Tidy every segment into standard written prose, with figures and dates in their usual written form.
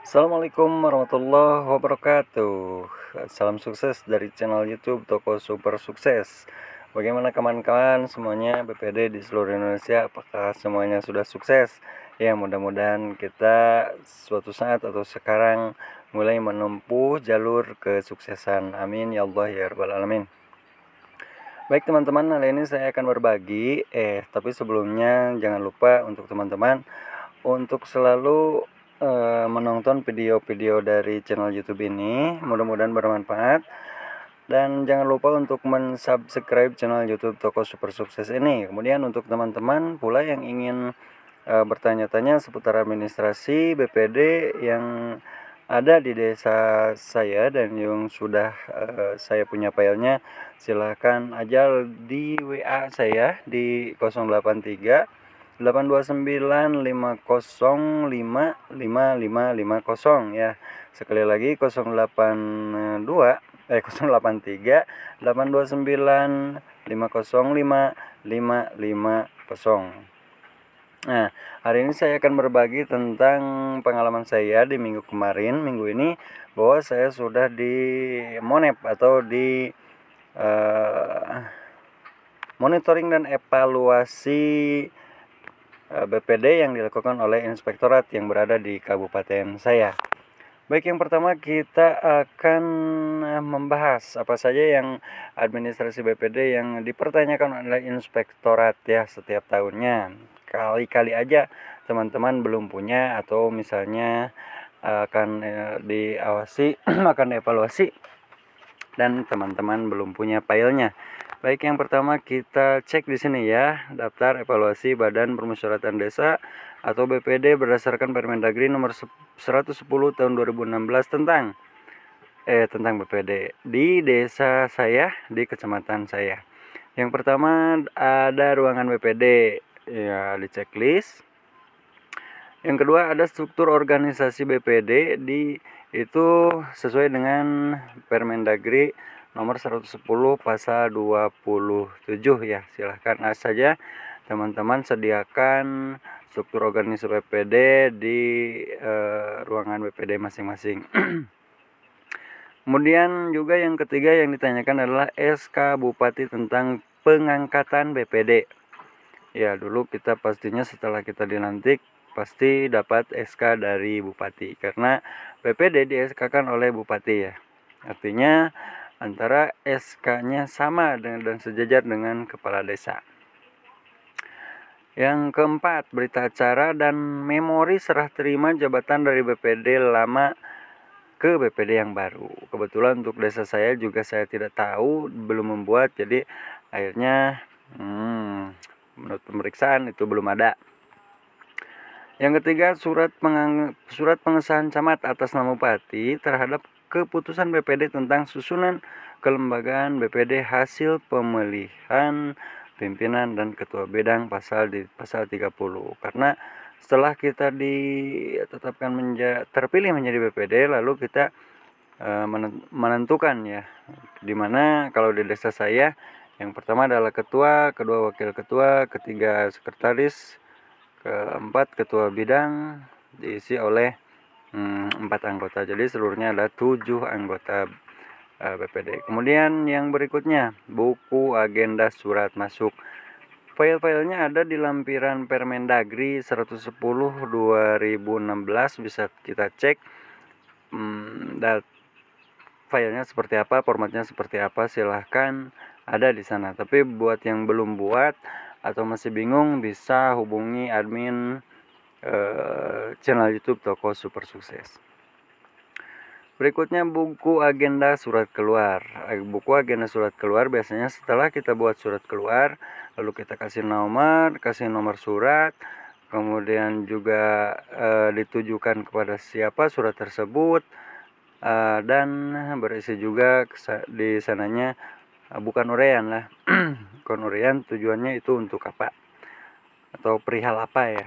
Assalamualaikum warahmatullahi wabarakatuh. Salam sukses dari channel YouTube Toko Super Sukses. Bagaimana kawan-kawan semuanya BPD di seluruh Indonesia? Apakah semuanya sudah sukses? Ya, mudah-mudahan kita suatu saat atau sekarang mulai menempuh jalur kesuksesan. Amin ya Allah ya rabbal alamin. Baik teman-teman, hari ini saya akan berbagi. Tapi sebelumnya jangan lupa untuk teman-teman untuk selalu menonton video-video dari channel YouTube ini, mudah-mudahan bermanfaat. Dan jangan lupa untuk mensubscribe channel YouTube Toko Super Sukses ini. Kemudian untuk teman-teman pula yang ingin bertanya-tanya seputar administrasi BPD yang ada di desa saya dan yang sudah saya punya filenya, silahkan aja di WA saya di 083 829 505 ya. Sekali lagi 083 829 505 550. Nah, hari ini saya akan berbagi tentang pengalaman saya di minggu kemarin, minggu ini, bahwa saya sudah di Monep atau di monitoring dan evaluasi BPD yang dilakukan oleh inspektorat yang berada di kabupaten saya. Baik, yang pertama kita akan membahas apa saja yang administrasi BPD yang dipertanyakan oleh inspektorat ya setiap tahunnya. Kali-kali aja teman-teman belum punya atau misalnya akan diawasi akan dievaluasi dan teman-teman belum punya filenya. Baik, yang pertama kita cek di sini ya, daftar evaluasi Badan Permusyawaratan Desa atau BPD berdasarkan Permendagri nomor 110 tahun 2016 tentang BPD di desa saya, di kecamatan saya. Yang pertama ada ruangan BPD ya, di checklist. Yang kedua ada struktur organisasi BPD itu sesuai dengan Permendagri nomor 110 pasal 27 ya. Silahkan saja teman-teman sediakan struktur organisasi BPD di ruangan BPD masing-masing. Kemudian juga yang ketiga yang ditanyakan adalah SK Bupati tentang pengangkatan BPD. Ya, dulu kita pastinya setelah kita dilantik pasti dapat SK dari Bupati karena BPD di SK kan oleh Bupati ya. Artinya antara SK-nya sama dan sejajar dengan kepala desa. Yang keempat, berita acara dan memori serah terima jabatan dari BPD lama ke BPD yang baru. Kebetulan untuk desa saya juga saya tidak tahu, belum membuat, jadi akhirnya menurut pemeriksaan itu belum ada. Yang ketiga, surat pengesahan camat atas nama bupati terhadap keputusan BPD tentang susunan kelembagaan BPD hasil pemilihan pimpinan dan ketua bidang pasal 30. Karena setelah kita ditetapkan terpilih menjadi BPD, lalu kita menentukan ya, dimana kalau di desa saya yang pertama adalah ketua, kedua wakil ketua, ketiga sekretaris, keempat ketua bidang diisi oleh 4 anggota. Jadi seluruhnya ada 7 anggota BPD. Kemudian yang berikutnya, buku agenda surat masuk. File-filenya ada di lampiran Permendagri 110 2016, bisa kita cek filenya seperti apa, formatnya seperti apa, silahkan ada di sana. Tapi buat yang belum buat atau masih bingung bisa hubungi admin channel YouTube Toko Super Sukses. Berikutnya buku agenda surat keluar. Buku agenda surat keluar biasanya setelah kita buat surat keluar, lalu kita kasih nomor surat, kemudian juga ditujukan kepada siapa surat tersebut, dan berisi juga di sananya bukan uraian lah. Bukan uraian, tujuannya itu untuk apa atau perihal apa ya.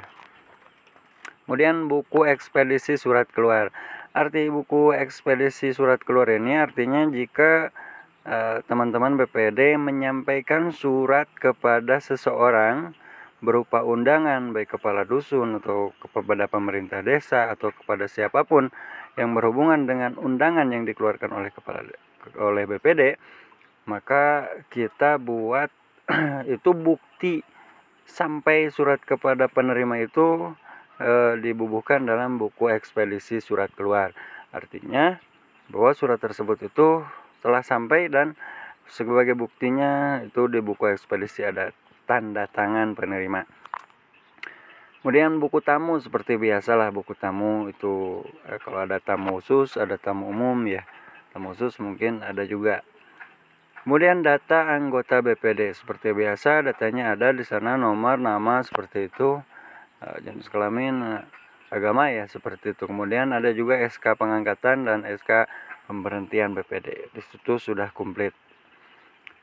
Kemudian buku ekspedisi surat keluar. Arti buku ekspedisi surat keluar ini artinya jika teman-teman BPD menyampaikan surat kepada seseorang berupa undangan baik kepala dusun atau kepada pemerintah desa atau kepada siapapun yang berhubungan dengan undangan yang dikeluarkan oleh BPD, maka kita buat itu bukti sampai surat kepada penerima itu dibubuhkan dalam buku ekspedisi surat keluar. Artinya bahwa surat tersebut itu telah sampai dan sebagai buktinya itu di buku ekspedisi ada tanda tangan penerima. Kemudian buku tamu seperti biasalah, buku tamu itu kalau ada tamu khusus, ada tamu umum ya. Tamu khusus mungkin ada juga. Kemudian data anggota BPD seperti biasa, datanya ada di sana, nomor, nama seperti itu, jenis kelamin, agama ya seperti itu. Kemudian ada juga SK pengangkatan dan SK pemberhentian BPD. Di situ sudah komplit.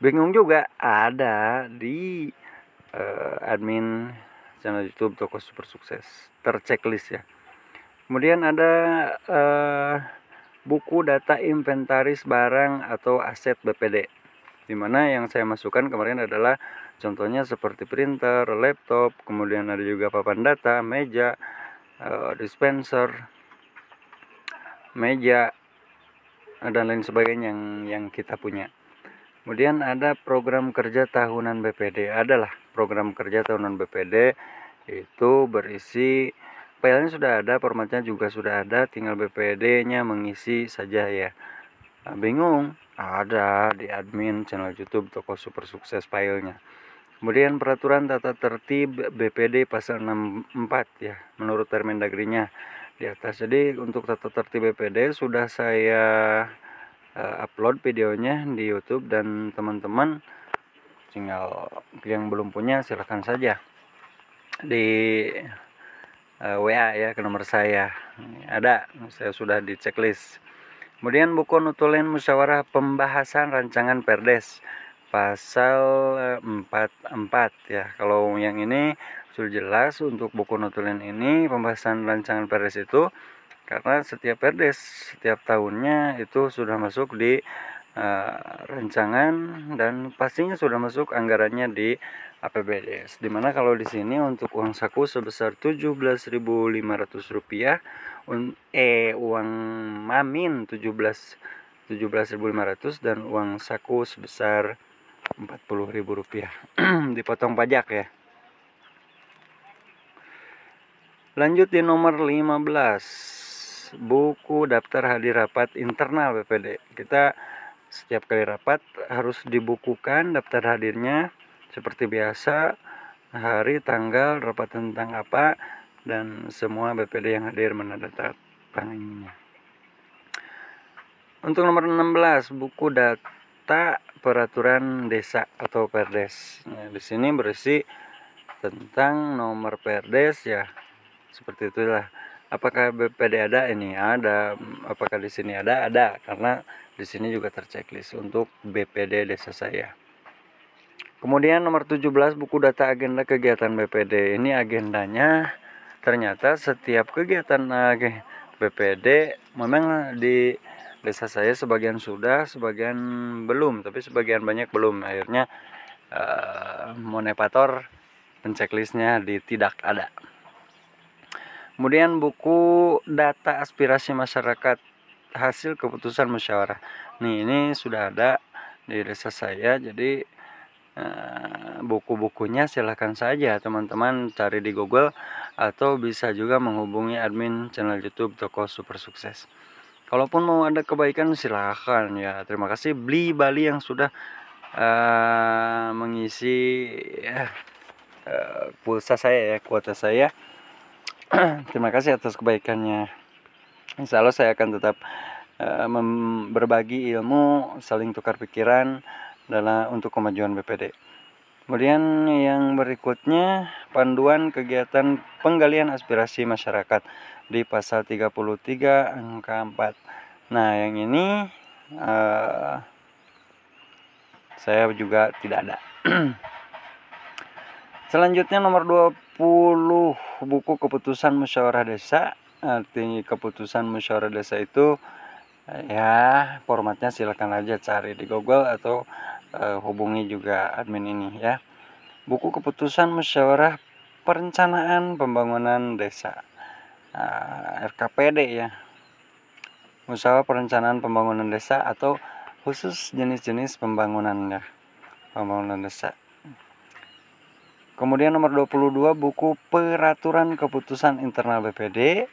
Bingung juga ada di admin channel YouTube Toko Super Sukses, terchecklist ya. Kemudian ada buku data inventaris barang atau aset BPD, dimana yang saya masukkan kemarin adalah contohnya seperti printer, laptop, kemudian ada juga papan data, meja, dispenser, meja, dan lain sebagainya yang kita punya. Kemudian ada program kerja tahunan BPD. Adalah program kerja tahunan BPD itu berisi filenya sudah ada, formatnya juga sudah ada, tinggal BPD-nya mengisi saja ya. Bingung? Ada di admin channel YouTube Toko Super Sukses filenya. Kemudian peraturan tata tertib BPD pasal 64 ya, menurut Permendagrinya di atas. Jadi untuk tata tertib BPD sudah saya upload videonya di YouTube, dan teman-teman tinggal yang belum punya silahkan saja di WA ya ke nomor saya. Ada, saya sudah di checklist. Kemudian buku nutulen musyawarah pembahasan rancangan Perdes pasal 44 ya. Kalau yang ini sudah jelas untuk buku nutulen ini pembahasan rancangan Perdes itu karena setiap Perdes setiap tahunnya itu sudah masuk di rancangan dan pastinya sudah masuk anggarannya di APBDes. Dimana kalau di sini untuk uang saku sebesar Rp17.500, uang mamin 17.500 dan uang saku sebesar Rp40.000 dipotong pajak ya. Lanjut di nomor 15, buku daftar hadir rapat internal BPD. Kita setiap kali rapat harus dibukukan daftar hadirnya seperti biasa, hari, tanggal, rapat tentang apa, dan semua BPD yang hadir menandatanganinya. Untuk nomor 16, buku data peraturan desa atau Perdes. Nah, di sini berisi tentang nomor Perdes ya. Seperti itulah. Apakah BPD ada? Ini ada. Apakah di sini ada? Ada, karena di sini juga terchecklist untuk BPD desa saya. Kemudian nomor 17, buku data agenda kegiatan BPD. Ini agendanya ternyata setiap kegiatan BPD memang di desa saya sebagian sudah, sebagian belum, tapi sebagian banyak belum. Akhirnya monepator pencecklistnya tidak ada. Kemudian buku data aspirasi masyarakat hasil keputusan musyawarah. Nih, ini sudah ada di desa saya. Jadi buku-bukunya silahkan saja teman-teman cari di Google atau bisa juga menghubungi admin channel YouTube Toko Super Sukses. Kalaupun mau ada kebaikan silahkan ya. Terima kasih Beli Bali yang sudah mengisi pulsa saya ya, kuota saya. Terima kasih atas kebaikannya. Insya Allah saya akan tetap berbagi ilmu, saling tukar pikiran untuk kemajuan BPD. Kemudian yang berikutnya, panduan kegiatan penggalian aspirasi masyarakat di pasal 33 angka 4. Nah, yang ini saya juga tidak ada. Selanjutnya nomor 20, buku keputusan musyawarah desa. Arti keputusan musyawarah desa itu ya formatnya silakan aja cari di Google atau hubungi juga admin ini ya. buku keputusan musyawarah perencanaan pembangunan desa, RKPD ya, musyawarah perencanaan pembangunan desa atau khusus jenis-jenis pembangunan ya, pembangunan desa. Kemudian nomor 22 buku peraturan keputusan internal BPD.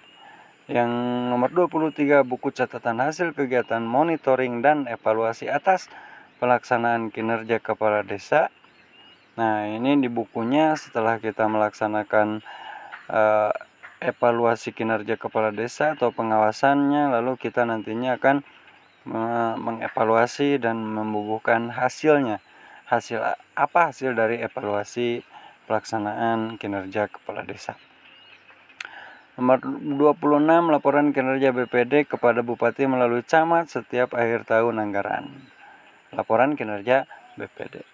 Yang nomor 23 buku catatan hasil kegiatan monitoring dan evaluasi atas pelaksanaan kinerja kepala desa. Nah, ini di bukunya setelah kita melaksanakan evaluasi kinerja kepala desa atau pengawasannya, lalu kita nantinya akan mengevaluasi dan membubuhkan hasilnya. Hasil apa hasil dari evaluasi pelaksanaan kinerja kepala desa. Nomor 26 laporan kinerja BPD kepada Bupati melalui camat setiap akhir tahun anggaran. Laporan kinerja BPD.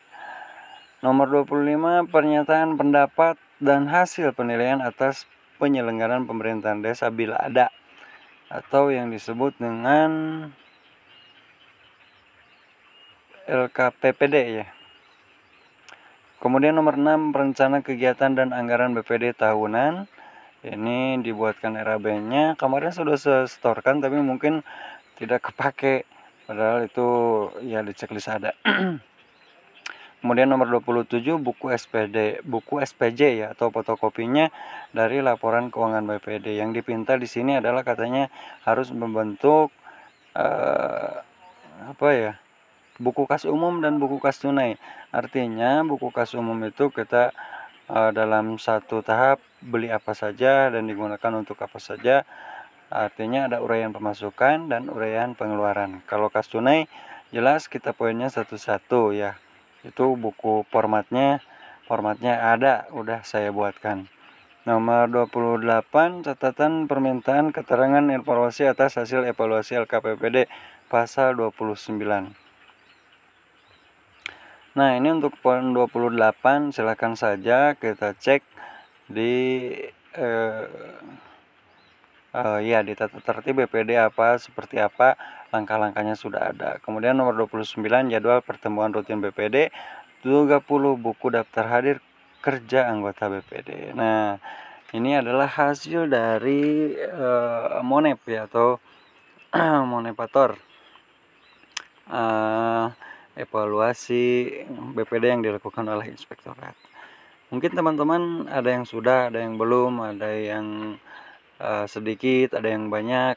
Nomor 25 pernyataan pendapat dan hasil penilaian atas penyelenggaraan pemerintahan desa bila ada, atau yang disebut dengan LKPPD ya. Kemudian nomor 6 rencana kegiatan dan anggaran BPD tahunan. Ini dibuatkan RAB-nya. Kemarin sudah saya setorkan tapi mungkin tidak kepake, padahal itu ya di checklist ada. Kemudian nomor 27 buku SPJ ya atau fotokopinya dari laporan keuangan BPD. Yang dipinta di sini adalah katanya harus membentuk buku kas umum dan buku kas tunai. Artinya buku kas umum itu kita dalam satu tahap beli apa saja dan digunakan untuk apa saja. Artinya ada uraian pemasukan dan uraian pengeluaran. Kalau kas tunai jelas kita poinnya satu-satu ya. Itu buku formatnya ada, udah saya buatkan. Nomor 28 catatan permintaan keterangan informasi atas hasil evaluasi LKPPD pasal 29. Nah, ini untuk poin 28 silakan saja kita cek di di tata tertib BPD seperti apa, langkah-langkahnya sudah ada. Kemudian nomor 29 jadwal pertemuan rutin BPD, 30 buku daftar hadir kerja anggota BPD. Nah, ini adalah hasil dari Monep ya atau Monepator. Evaluasi BPD yang dilakukan oleh inspektorat. Mungkin teman-teman ada yang sudah, ada yang belum, ada yang sedikit, ada yang banyak.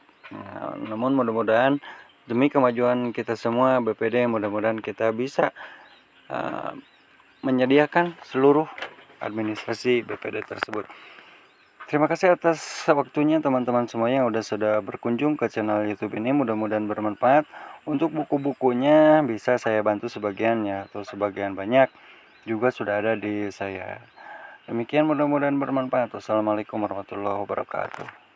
Namun mudah-mudahan demi kemajuan kita semua BPD, mudah-mudahan kita bisa menyediakan seluruh administrasi BPD tersebut. Terima kasih atas waktunya teman-teman semuanya yang sudah berkunjung ke channel YouTube ini. Mudah-mudahan bermanfaat. Untuk buku-bukunya bisa saya bantu sebagian ya, atau sebagian banyak juga sudah ada di saya. Demikian mudah-mudahan bermanfaat. Wassalamualaikum warahmatullahi wabarakatuh.